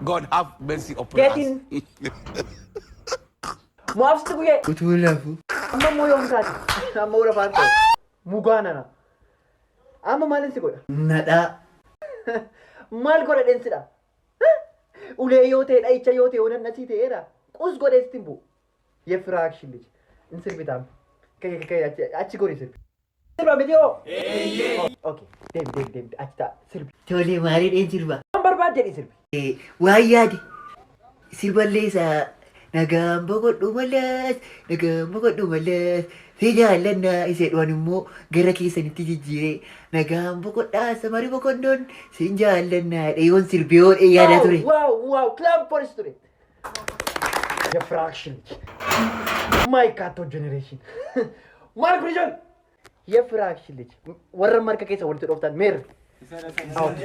God have mercy upon Get us. in. Muafstu kuye. Kutulafu. Amma moyom kati. Amma ura parto. Mugana na. Amma malin sikoya. Nada. Mal gore densida. Ule yote daicha yote onan nasite era. Qus gore stimbu. Yefrak shillich. Insir bitam. Kay achi gore sir. Sirba video. Okay. Dem. Achta sirbi. Tole maaliidhaan sirba. Number bad jedhi sirbi. Waan yaade sirballee isaa nagaan boqodhu malas si jaallannaa iseedhaan immoo gara keessanitti jijjiiree nagaan boqodhaa samarii boqonnoon sin jaallannaa yoon sirbiyoon yaada ture. Wow. Club for student. Yefrak shillich. My Kato generation. Mal Grijan. Yefrak shillich. Warra marka keessa walitti dhoftan meer. Out.